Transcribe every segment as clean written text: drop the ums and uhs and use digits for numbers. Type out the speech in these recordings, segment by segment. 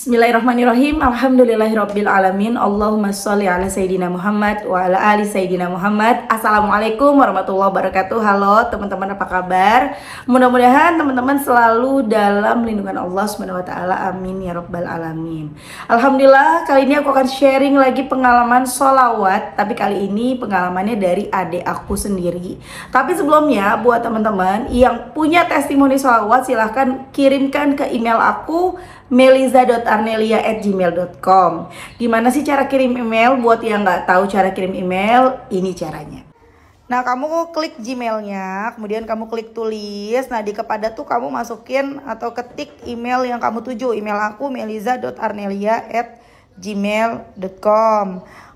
Bismillahirrahmanirrahim. Alhamdulillahirabbil alamin. Allahumma sholli ala sayidina Muhammad wa ala ali sayidina Muhammad. Assalamualaikum warahmatullahi wabarakatuh. Halo teman-teman, apa kabar? Mudah-mudahan teman-teman selalu dalam lindungan Allah Subhanahu wa taala. Amin ya rabbal alamin. Alhamdulillah, kali ini aku akan sharing lagi pengalaman sholawat, tapi kali ini pengalamannya dari adik aku sendiri. Tapi sebelumnya buat teman-teman yang punya testimoni sholawat, silahkan kirimkan ke email aku meliza.arnelia@gmail.com. Gimana sih cara kirim email? Buat yang nggak tahu cara kirim email, ini caranya. Nah, kamu klik Gmailnya, kemudian kamu klik tulis. Nah, di kepada tuh kamu masukin atau ketik email yang kamu tuju. Email aku meliza.arnelia@gmail.com.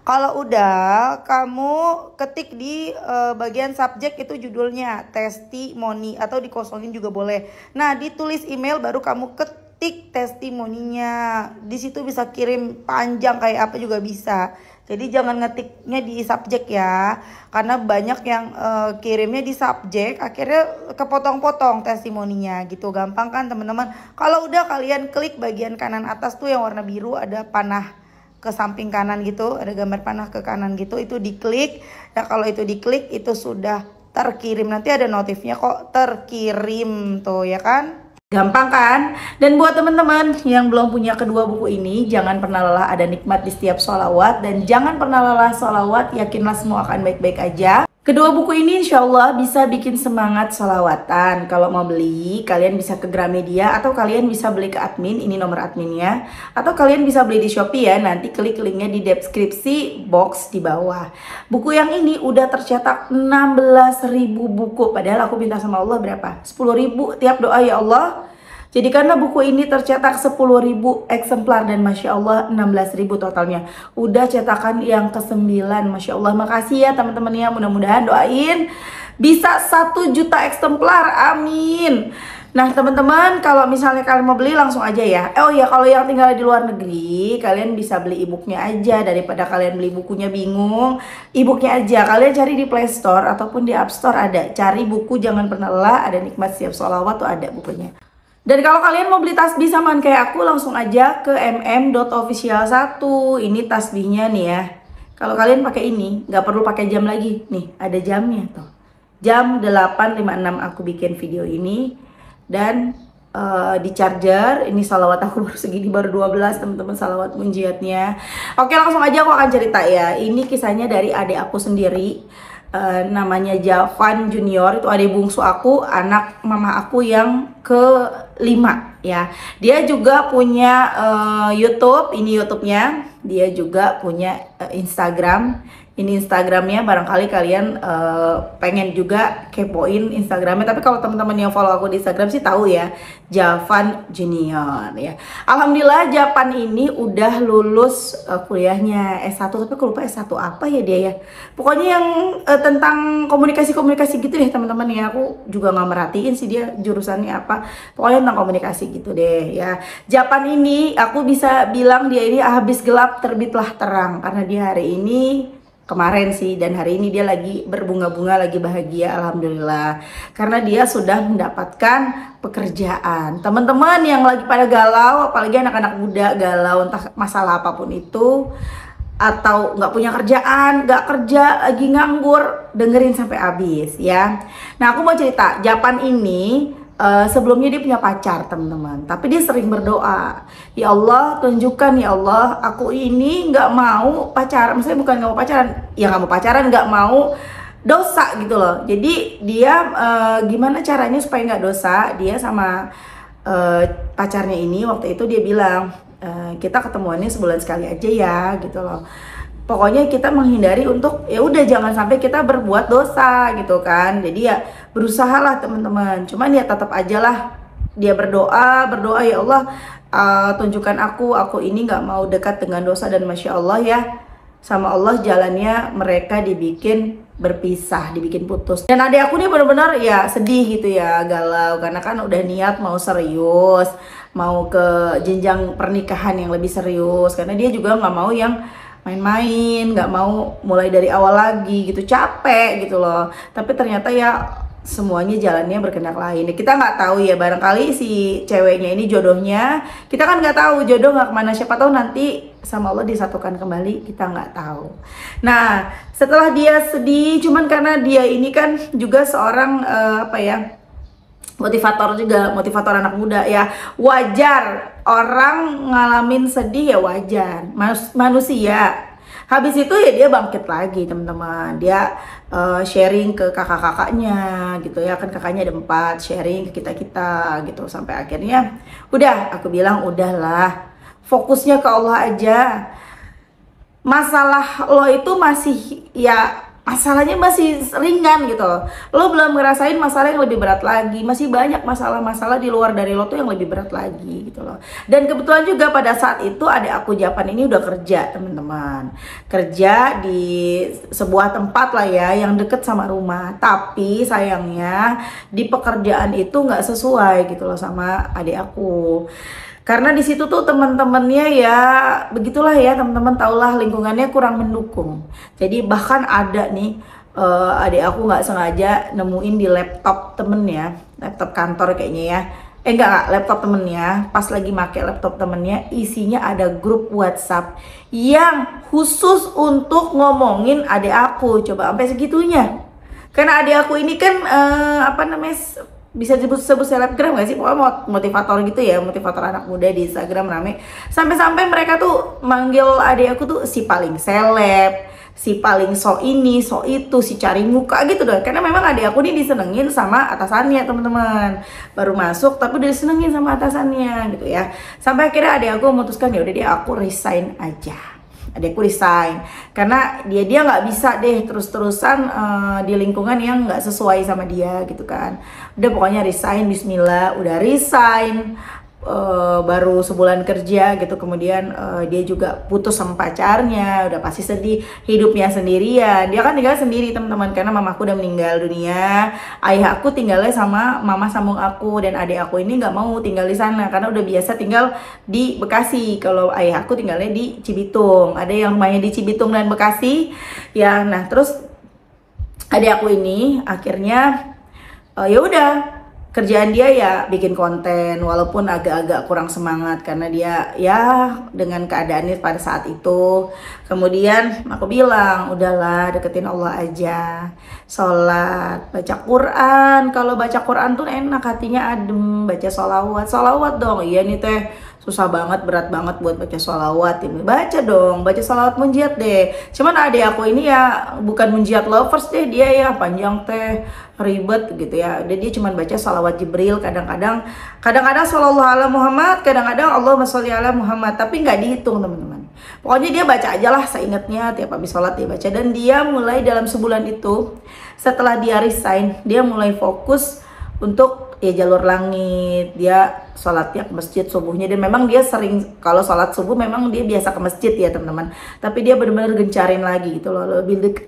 Kalau udah, kamu ketik di bagian subjek itu judulnya testimoni, atau dikosongin juga boleh. Nah, ditulis email baru kamu ketik testimoninya. Di situ bisa kirim panjang kayak apa juga bisa. Jadi jangan ngetiknya di subjek ya, karena banyak yang kirimnya di subjek, akhirnya kepotong-potong testimoninya gitu. Gampang kan teman-teman? Kalau udah, kalian klik bagian kanan atas tuh yang warna biru, ada panah ke samping kanan gitu, ada gambar panah ke kanan gitu, itu diklik. Nah, kalau itu diklik itu sudah terkirim, nanti ada notifnya kok terkirim tuh ya kan. Gampang kan? Dan buat teman-teman yang belum punya kedua buku ini, jangan pernah lelah ada nikmat di setiap sholawat, dan jangan pernah lelah sholawat, yakinlah semua akan baik-baik aja. Kedua buku ini insya Allah bisa bikin semangat sholawatan. Kalau mau beli, kalian bisa ke Gramedia, atau kalian bisa beli ke admin, ini nomor adminnya, atau kalian bisa beli di Shopee ya, nanti klik linknya di deskripsi box di bawah. Buku yang ini udah tercetak 16.000 buku, padahal aku minta sama Allah berapa? 10.000 tiap doa, ya Allah. Jadi karena buku ini tercetak 10.000 eksemplar, dan Masya Allah 16.000 totalnya. Udah cetakan yang ke-9, Masya Allah. Makasih ya teman-teman ya, mudah-mudahan doain bisa 1 juta eksemplar, amin. Nah teman-teman, kalau misalnya kalian mau beli langsung aja ya. Oh ya, kalau yang tinggal di luar negeri, kalian bisa beli e-booknya aja. Daripada kalian beli bukunya bingung, e-booknya aja. Kalian cari di Play Store ataupun di App Store ada. Cari buku Jangan Pernah Lelah, ada Nikmat Setiap Sholawat tuh ada bukunya. Dan kalau kalian mau beli tasbih samaan kayak aku, langsung aja ke mm.official1. Ini tasbihnya nih ya. Kalau kalian pakai ini, nggak perlu pakai jam lagi. Nih, ada jamnya tuh. Jam 8.56 aku bikin video ini. Dan di charger, ini salawat aku baru segini, baru 12 teman-teman salawat munjiatnya. Oke, langsung aja aku akan cerita ya. Ini kisahnya dari adik aku sendiri. Namanya Javan Junior, itu adik bungsu aku, anak mama aku yang ke-5 ya. Dia juga punya YouTube, ini YouTube-nya. Dia juga punya Instagram. Ini Instagramnya, barangkali kalian pengen juga kepoin Instagramnya. Tapi kalau teman-teman yang follow aku di Instagram sih tahu ya, Javan Junior ya. Alhamdulillah Javan ini udah lulus kuliahnya S1, tapi aku lupa S1 apa ya dia ya. Pokoknya yang tentang komunikasi-komunikasi gitu deh teman-teman ya. Aku juga nggak merhatiin sih dia jurusannya apa. Pokoknya tentang komunikasi gitu deh ya. Javan ini aku bisa bilang dia ini habis gelap terbitlah terang, karena dia hari ini, kemarin sih, dan hari ini dia lagi berbunga-bunga, lagi bahagia, alhamdulillah, karena dia sudah mendapatkan pekerjaan. Teman-teman yang lagi pada galau, apalagi anak-anak muda galau entah masalah apapun itu, atau nggak punya kerjaan, nggak kerja, lagi nganggur, dengerin sampai habis ya. Nah, aku mau cerita, Japan ini sebelumnya dia punya pacar teman-teman, tapi dia sering berdoa, ya Allah tunjukkan ya Allah, aku ini nggak mau pacaran, maksudnya bukan nggak mau pacaran, ya nggak mau pacaran, nggak mau dosa gitu loh. Jadi dia gimana caranya supaya nggak dosa, dia sama pacarnya ini waktu itu dia bilang, kita ketemuannya sebulan sekali aja ya gitu loh. Pokoknya kita menghindari untuk ya udah jangan sampai kita berbuat dosa gitu kan. Jadi ya berusahalah teman-teman. Cuman ya tetap aja lah dia berdoa ya Allah, tunjukkan aku ini nggak mau dekat dengan dosa. Dan Masya Allah ya, sama Allah jalannya mereka dibikin berpisah, dibikin putus. Dan adik aku nih benar-benar ya sedih gitu ya, galau, karena kan udah niat mau serius, mau ke jenjang pernikahan yang lebih serius. Karena dia juga nggak mau yang main-main, nggak mau mulai dari awal lagi gitu, capek gitu loh. Tapi ternyata ya semuanya jalannya berkehendak lain. Kita nggak tahu ya, barangkali si ceweknya ini jodohnya, kita kan nggak tahu jodoh nggak kemana, siapa tahu nanti sama Allah disatukan kembali, kita nggak tahu. Nah, setelah dia sedih, cuman karena dia ini kan juga seorang motivator juga, motivator anak muda ya, wajar orang ngalamin sedih ya, wajar, manusia. Habis itu ya dia bangkit lagi teman-teman, dia sharing ke kakak-kakaknya gitu ya, kan kakaknya ada 4, sharing ke kita-kita gitu, sampai akhirnya udah aku bilang udahlah, fokusnya ke Allah aja. Masalah lo itu masih ya, masalahnya masih ringan gitu loh. Lo belum ngerasain masalah yang lebih berat lagi. Masih banyak masalah-masalah di luar dari lo tuh yang lebih berat lagi gitu loh. Dan kebetulan juga pada saat itu adik aku Japan ini udah kerja teman-teman. Kerja di sebuah tempat lah ya yang deket sama rumah. Tapi sayangnya di pekerjaan itu nggak sesuai gitu loh sama adik aku. Karena di situ tuh teman-temannya ya begitulah ya, teman-teman tahulah lingkungannya kurang mendukung. Jadi bahkan ada nih adik aku nggak sengaja nemuin di laptop temennya, laptop kantor kayaknya ya. Enggak, laptop temennya, pas lagi make laptop temennya, isinya ada grup WhatsApp yang khusus untuk ngomongin adik aku. Coba sampai segitunya. Karena adik aku ini kan bisa disebut selebgram gak sih? Pokoknya motivator gitu ya, motivator anak muda di Instagram rame. Sampai-sampai mereka tuh manggil adik aku tuh si paling seleb, si paling so ini, so itu, si cari muka gitu dong. Karena memang adik aku nih disenengin sama atasannya teman-teman. Baru masuk tapi udah disenengin sama atasannya gitu ya. Sampai akhirnya adik aku memutuskan ya udah dia aku resign aja. Adekku resign karena dia nggak bisa deh terus-terusan di lingkungan yang nggak sesuai sama dia gitu kan. Udah pokoknya resign, bismillah, udah resign. Baru sebulan kerja gitu, kemudian dia juga putus sama pacarnya, udah pasti sedih, hidupnya sendirian. Dia kan tinggal sendiri teman-teman, karena mamaku udah meninggal dunia. Ayah aku tinggalnya sama mama sambung aku, dan adik aku ini nggak mau tinggal di sana karena udah biasa tinggal di Bekasi. Kalau ayah aku tinggalnya di Cibitung, ada yang rumahnya di Cibitung dan Bekasi ya. Nah terus adik aku ini akhirnya ya udah, kerjaan dia ya bikin konten, walaupun agak-agak kurang semangat karena dia ya dengan keadaannya pada saat itu. Kemudian aku bilang udahlah, deketin Allah aja, sholat, baca Quran. Kalau baca Quran tuh enak, hatinya adem. Baca sholawat dong. Iya nih teh, susah banget, berat banget buat baca sholawat ini. Baca dong, baca sholawat munjiat deh. Cuman adik aku ini ya bukan munjiat lovers deh, dia ya panjang teh, ribet gitu ya. Dia cuma baca sholawat Jibril, kadang-kadang shollallahu ala Muhammad, kadang-kadang Allahumma sholli ala Muhammad, tapi nggak dihitung teman-teman. Pokoknya dia baca aja lah seingatnya, tiap habis sholat dia baca. Dan dia mulai dalam sebulan itu, setelah dia resign, dia mulai fokus untuk ya jalur langit. Dia sholatnya ke masjid subuhnya, dan memang dia sering kalau sholat subuh memang dia biasa ke masjid ya teman-teman. Tapi dia benar-benar gencarin lagi gitu loh,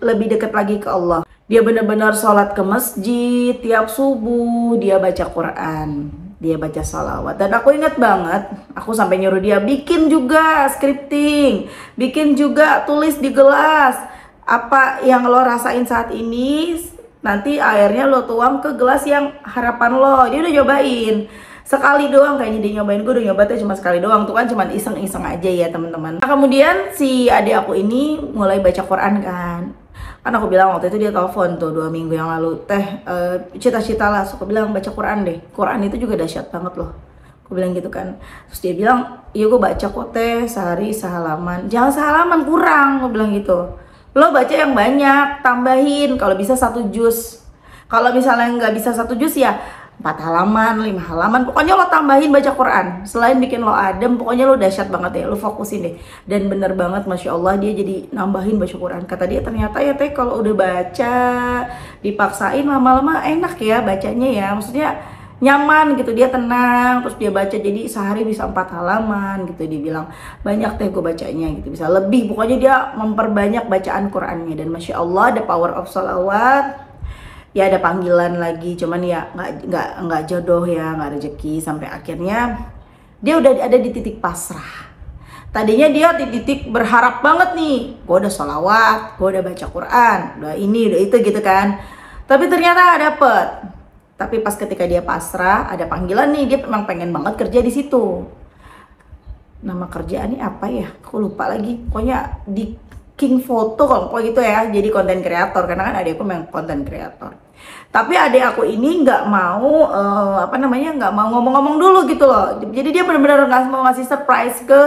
lebih dekat lagi ke Allah. Dia benar-benar sholat ke masjid tiap subuh, dia baca Quran, dia baca sholawat. Dan aku ingat banget, aku sampai nyuruh dia bikin juga scripting, bikin juga tulis di gelas apa yang lo rasain saat ini, nanti airnya lo tuang ke gelas yang harapan lo. Dia udah nyobain sekali doang, kayaknya dia nyobain. Gue udah nyobain cuma sekali doang, tuh kan cuma iseng-iseng aja ya teman-teman. Nah, kemudian si adik aku ini mulai baca Quran kan aku bilang waktu itu, dia telepon tuh 2 minggu yang lalu, teh cita-cita lah, aku bilang baca Quran deh, Quran itu juga dahsyat banget loh, aku bilang gitu kan. Terus dia bilang iya gue baca kok teh, sehari sehalaman, jangan sehalaman, kurang, aku bilang gitu. Lo baca yang banyak, tambahin kalau bisa 1 juz. Kalau misalnya nggak bisa 1 juz ya 4 halaman, 5 halaman, pokoknya lo tambahin baca Quran. Selain bikin lo adem, pokoknya lo dahsyat banget ya, lo fokusin deh. Dan bener banget, Masya Allah, dia jadi nambahin baca Quran. Kata dia ternyata ya teh, kalau udah baca dipaksain lama-lama enak ya bacanya ya, maksudnya nyaman gitu, dia tenang. Terus dia baca jadi sehari bisa 4 halaman gitu. Dia bilang banyak teh gue bacanya gitu, bisa lebih. Pokoknya dia memperbanyak bacaan Qurannya. Dan Masya Allah, the power of sholawat. Ya ada panggilan lagi, cuman ya nggak jodoh ya, nggak rezeki. Sampai akhirnya dia udah ada di titik pasrah. Tadinya dia di titik berharap banget nih, gue udah sholawat, gue udah baca Quran, udah ini udah itu gitu kan. Tapi ternyata dapet. Tapi pas ketika dia pasrah, ada panggilan nih, dia memang pengen banget kerja di situ. Nama kerjaannya apa ya? Aku lupa lagi. Pokoknya di King Foto kalau gitu ya. Jadi konten kreator, karena kan adikku memang konten kreator. Tapi adik aku ini nggak mau nggak mau ngomong-ngomong dulu gitu loh. Jadi dia benar-benar nggak mau ngasih surprise ke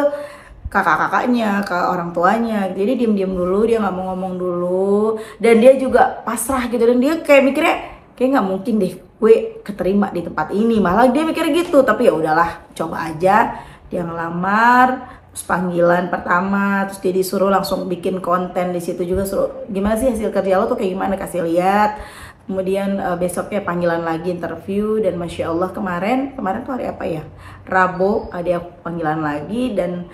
kakak-kakaknya, ke orang tuanya. Jadi diem-diem dulu, dia nggak mau ngomong dulu. Dan dia juga pasrah gitu, dan dia kayak mikirnya kayak nggak mungkin deh gue keterima di tempat ini. Malah dia mikir gitu. Tapi ya udahlah, coba aja. Dia ngelamar, terus panggilan pertama, terus dia disuruh langsung bikin konten di situ juga, suruh gimana sih hasil kerja lo tuh kayak gimana, kasih lihat. Kemudian besoknya panggilan lagi, interview. Dan masya Allah kemarin tuh hari apa ya, Rabu ada panggilan lagi. Dan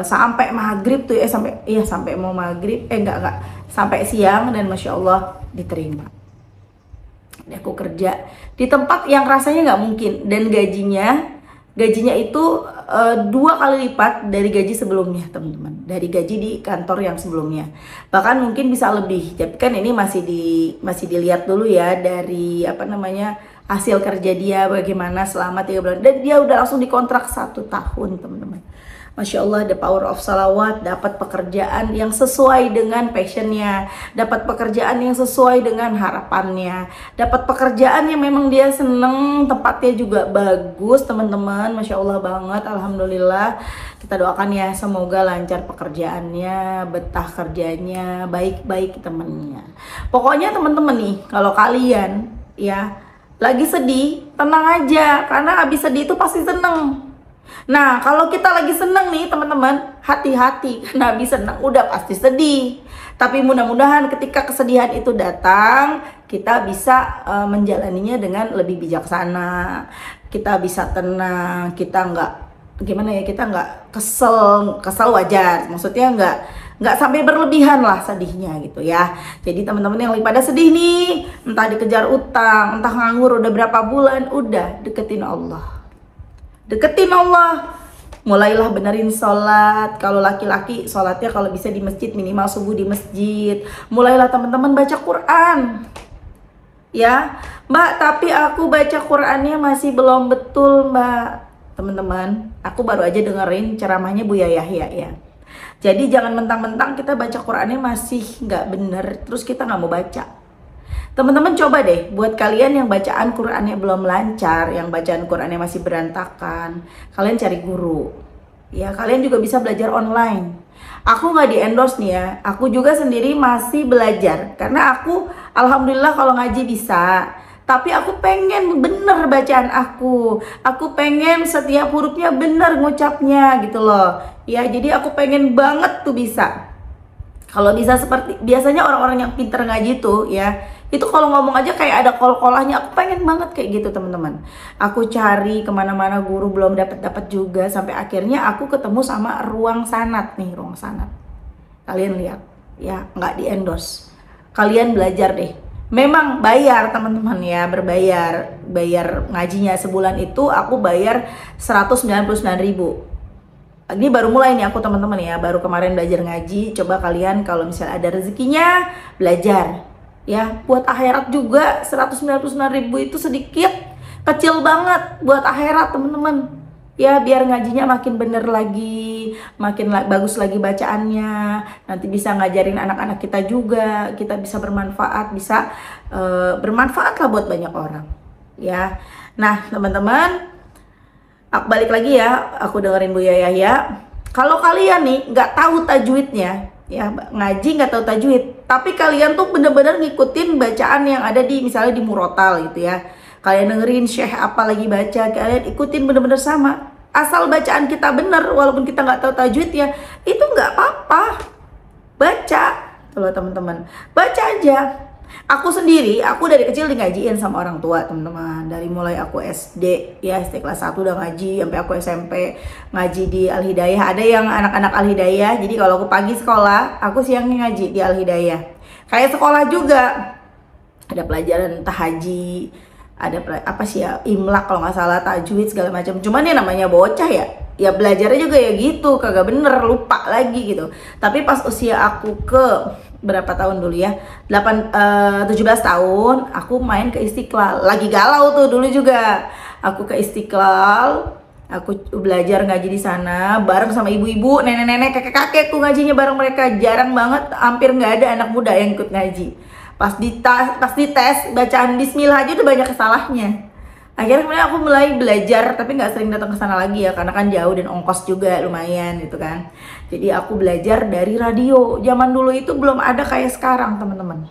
sampai maghrib tuh sampai mau maghrib enggak sampai siang. Dan masya Allah diterima. Aku kerja di tempat yang rasanya nggak mungkin, dan gajinya itu 2 kali lipat dari gaji sebelumnya, teman-teman. Dari gaji di kantor yang sebelumnya, bahkan mungkin bisa lebih. Tapi kan ini masih dilihat dulu ya dari hasil kerja dia bagaimana selama 3 bulan. Dan dia udah langsung dikontrak 1 tahun, teman-teman. Masya Allah, the power of salawat. Dapat pekerjaan yang sesuai dengan passionnya, dapat pekerjaan yang sesuai dengan harapannya, dapat pekerjaan yang memang dia seneng, tempatnya juga bagus, teman-teman. Masya Allah banget, alhamdulillah. Kita doakan ya, semoga lancar pekerjaannya, betah kerjanya, baik-baik temennya. Pokoknya teman-teman nih, kalau kalian ya lagi sedih, tenang aja, karena habis sedih itu pasti seneng. Nah, kalau kita lagi seneng nih teman-teman, hati-hati, karena habis seneng udah pasti sedih. Tapi mudah-mudahan ketika kesedihan itu datang, kita bisa menjalaninya dengan lebih bijaksana. Kita bisa tenang, kita nggak kesel wajar. Maksudnya nggak sampai berlebihan lah sedihnya gitu ya. Jadi teman-teman yang lagi pada sedih nih, entah dikejar utang, entah nganggur udah berapa bulan, udah deketin Allah. Mulailah benerin sholat. Kalau laki-laki sholatnya kalau bisa di masjid, minimal subuh di masjid. Mulailah teman-teman baca Quran ya. Mbak, tapi aku baca Qurannya masih belum betul, Mbak. Teman-teman, aku baru aja dengerin ceramahnya Buya Yahya ya. Jadi jangan mentang-mentang kita baca Qurannya masih nggak bener, terus kita nggak mau baca. Teman-teman coba deh, buat kalian yang bacaan Qurannya belum lancar, yang bacaan Qurannya masih berantakan, kalian cari guru. Ya, kalian juga bisa belajar online. Aku nggak di-endorse nih ya, aku juga sendiri masih belajar. Karena aku, alhamdulillah kalau ngaji bisa. Tapi aku pengen bener bacaan aku. Aku pengen setiap hurufnya bener ngucapnya gitu loh. Ya, jadi aku pengen banget tuh bisa. Kalau bisa seperti, biasanya orang-orang yang pinter ngaji tuh ya, itu kalau ngomong aja kayak ada kol-kolahnya. Aku pengen banget kayak gitu teman-teman. Aku cari kemana-mana guru belum dapat juga, sampai akhirnya aku ketemu sama Ruang Sanat nih, Ruang Sanat. Kalian lihat ya, nggak di-endorse. Kalian belajar deh. Memang bayar teman-teman ya, bayar ngajinya sebulan itu aku bayar 199.000. Ini baru mulai nih aku teman-teman ya, baru kemarin belajar ngaji. Coba kalian kalau misalnya ada rezekinya belajar. Ya, buat akhirat juga 199.000 itu sedikit, kecil banget buat akhirat teman-teman. Ya, biar ngajinya makin bener lagi, makin bagus lagi bacaannya. Nanti bisa ngajarin anak-anak kita juga, kita bisa bermanfaat, bermanfaat lah buat banyak orang. Ya, nah teman-teman, aku balik lagi ya, aku dengerin Buya Yahya. Kalau kalian nih nggak tahu tajwidnya, ya ngaji nggak tahu tajwid, tapi kalian tuh bener-bener ngikutin bacaan yang ada di misalnya di murotal gitu ya, kalian dengerin syekh apa lagi baca, kalian ikutin bener-bener sama, asal bacaan kita bener walaupun kita nggak tahu tajwid ya, itu nggak apa-apa. Baca tuh teman-teman, baca aja. Aku sendiri, aku dari kecil di ngajiin sama orang tua teman-teman. Dari mulai aku SD ya, SD kelas 1 udah ngaji, sampai aku SMP ngaji di Al Hidayah. Ada yang anak-anak Al Hidayah, jadi kalau aku pagi sekolah, aku siangnya ngaji di Al Hidayah. Kayak sekolah juga, ada pelajaran tahajud, ada apa sih ya, imlak kalau nggak salah, tajwid segala macam. Cuman ya namanya bocah ya belajarnya juga ya gitu, kagak bener, lupa lagi gitu. Tapi pas usia aku ke berapa tahun dulu ya, 17 tahun, aku main ke Istiqlal. Lagi galau tuh dulu juga. Aku ke Istiqlal, aku belajar ngaji di sana bareng sama ibu-ibu, nenek-nenek, kakek-kakekku ngajinya bareng mereka. Jarang banget, hampir nggak ada anak muda yang ikut ngaji. Pas dites bacaan bismillah aja udah banyak kesalahnya. Akhirnya kemudian aku mulai belajar, tapi nggak sering datang ke sana lagi ya, karena kan jauh dan ongkos juga lumayan gitu kan. Jadi aku belajar dari radio. Zaman dulu itu belum ada kayak sekarang, teman-teman.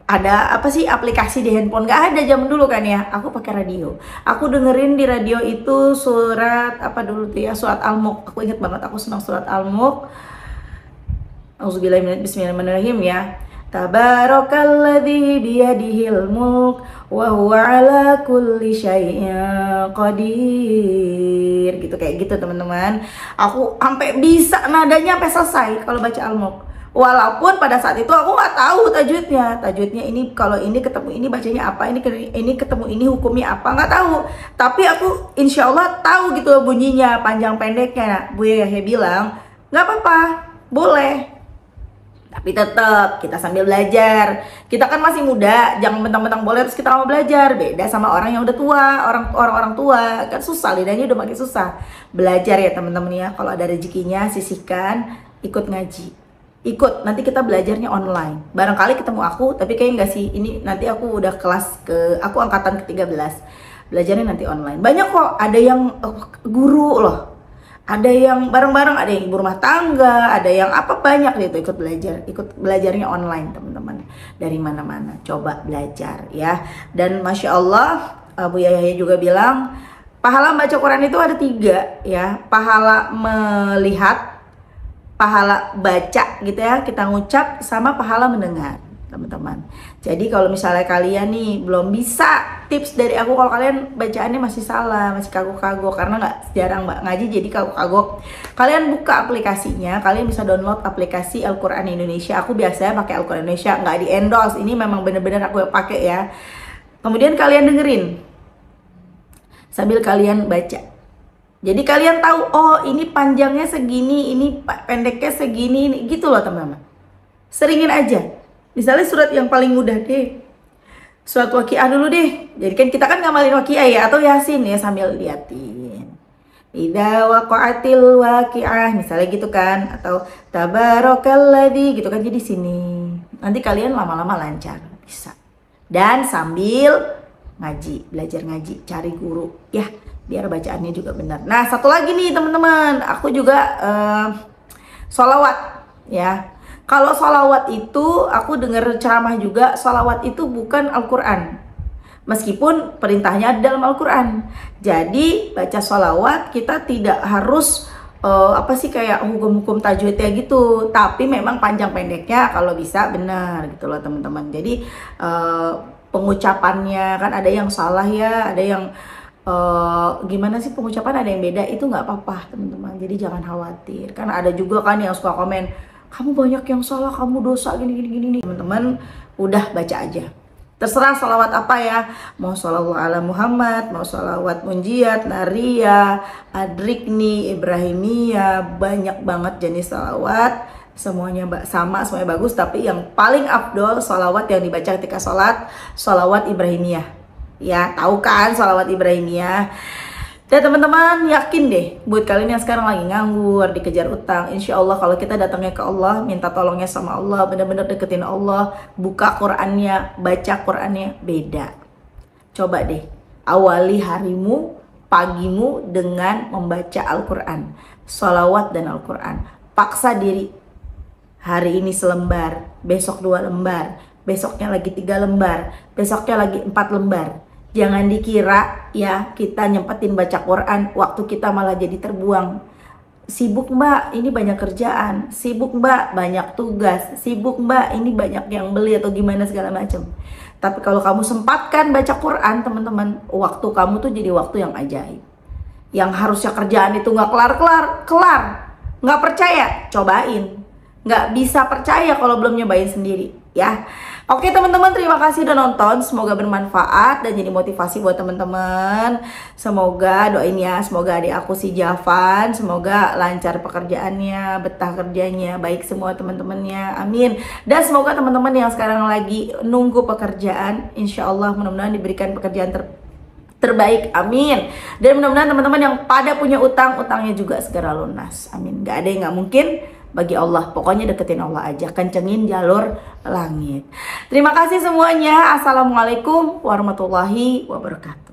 Ada apa sih, aplikasi di handphone? Nggak ada zaman dulu kan ya. Aku pakai radio. Aku dengerin di radio itu surat apa dulu tuh ya, surat Al-Mulk. Aku inget banget, aku senang surat Al-Mulk. Auzubillahi bismillahirrahmanirrahim ya. Tabarakalladzi biyadihil mulk wa huwa ala kulli syai'in qadir. Gitu, kayak gitu teman-teman. Aku sampai bisa nadanya sampai selesai kalau baca Al-Mulk. Walaupun pada saat itu aku nggak tahu tajwidnya. Tajwidnya ini kalau ini ketemu ini bacanya apa, ini ketemu ini hukumnya apa, nggak tahu. Tapi aku insya Allah tahu gitu bunyinya, panjang pendeknya. Nah, Bu Yahya bilang nggak apa-apa, boleh. Tapi tetap kita sambil belajar. Kita kan masih muda, jangan mentang-mentang boleh terus kita mau belajar. Beda sama orang yang udah tua, orang tua kan susah, lidahnya udah makin susah. Belajar ya teman-teman ya, kalau ada rezekinya sisihkan, ikut ngaji. Ikut, nanti kita belajarnya online. Barangkali ketemu aku, tapi kayaknya enggak sih. Ini nanti aku udah aku angkatan ke-13. Belajarnya nanti online. Banyak kok, ada yang guru loh. Ada yang bareng-bareng, ada yang ibu rumah tangga, ada yang apa, banyak gitu ikut belajarnya online teman-teman, dari mana-mana. Coba belajar ya. Dan masya Allah, Bu Yahya juga bilang pahala baca Quran itu ada 3 ya, pahala melihat, pahala baca gitu ya, kita ngucap, sama pahala mendengar teman-teman. Jadi kalau misalnya kalian nih belum bisa, tips dari aku, kalau kalian bacaannya masih salah, masih kagok-kagok karena jarang ngaji jadi kagok-kagok, kalian buka aplikasinya, kalian bisa download aplikasi Al-Quran Indonesia. Aku biasanya pakai Al-Quran Indonesia, nggak di endorse, ini memang bener-bener aku pakai ya. Kemudian kalian dengerin sambil kalian baca. Jadi kalian tahu, oh ini panjangnya segini, ini pendeknya segini, ini gitu loh teman-teman. Seringin aja. Misalnya surat yang paling mudah deh, surat Waqiah dulu deh. Jadi kan kita kan ngamalin Waqiah ya, atau Yasin ya, sambil liatin. Idza waqa'atil waqi'ah, misalnya gitu kan, atau tabarakalladzi gitu kan. Jadi sini. Nanti kalian lama-lama lancar, bisa. Dan sambil ngaji, belajar ngaji, cari guru ya, biar bacaannya juga benar. Nah, satu lagi nih teman-teman, aku juga sholawat ya. Kalau sholawat itu, aku dengar ceramah juga, sholawat itu bukan Al-Quran. Meskipun perintahnya ada dalam Al-Quran. Jadi baca sholawat kita tidak harus apa sih kayak hukum-hukum tajwidnya gitu. Tapi memang panjang pendeknya kalau bisa benar gitu loh teman-teman. Jadi pengucapannya kan ada yang salah ya, ada yang gimana sih pengucapan, ada yang beda, itu nggak apa-apa teman-teman. Jadi jangan khawatir. Karena ada juga kan yang suka komen, kamu banyak yang salah, kamu dosa gini. Teman-teman udah baca aja. Terserah sholawat apa ya. Mau sholawat ala Muhammad, mau sholawat munjiat, naria, adrikni, ibrahimiyah. Banyak banget jenis sholawat. Semuanya sama, semuanya bagus. Tapi yang paling afdol sholawat yang dibaca ketika sholat, sholawat ibrahimiyah. Ya, tahu kan sholawat ibrahimiyah. Ya teman-teman, yakin deh buat kalian yang sekarang lagi nganggur, dikejar utang, insya Allah kalau kita datangnya ke Allah, minta tolongnya sama Allah, benar-benar deketin Allah, buka Qurannya, baca Qurannya, beda. Coba deh awali harimu, pagimu dengan membaca Al-Quran, sholawat dan Al-Quran. Paksa diri, hari ini selembar, besok 2 lembar, besoknya lagi 3 lembar, besoknya lagi 4 lembar. Jangan dikira ya kita nyempetin baca Quran, waktu kita malah jadi terbuang. Sibuk mbak, ini banyak kerjaan. Sibuk mbak, banyak tugas. Sibuk mbak, ini banyak yang beli atau gimana segala macam. Tapi kalau kamu sempatkan baca Quran teman-teman, waktu kamu tuh jadi waktu yang ajaib. Yang harusnya kerjaan itu nggak kelar. Nggak percaya, cobain. Nggak bisa percaya kalau belum nyobain sendiri ya. Oke teman-teman, terima kasih udah nonton. Semoga bermanfaat dan jadi motivasi buat teman-teman. Semoga doain ya, semoga adik aku si Javan, semoga lancar pekerjaannya, betah kerjanya, baik semua teman-temannya, amin. Dan semoga teman-teman yang sekarang lagi nunggu pekerjaan, insya Allah mudah-mudahan diberikan pekerjaan terbaik, amin. Dan mudah-mudahan teman-teman yang pada punya utang, utangnya juga segera lunas, amin. Gak ada yang gak mungkin bagi Allah, pokoknya deketin Allah aja, kencengin jalur langit. Terima kasih semuanya. Assalamualaikum warahmatullahi wabarakatuh.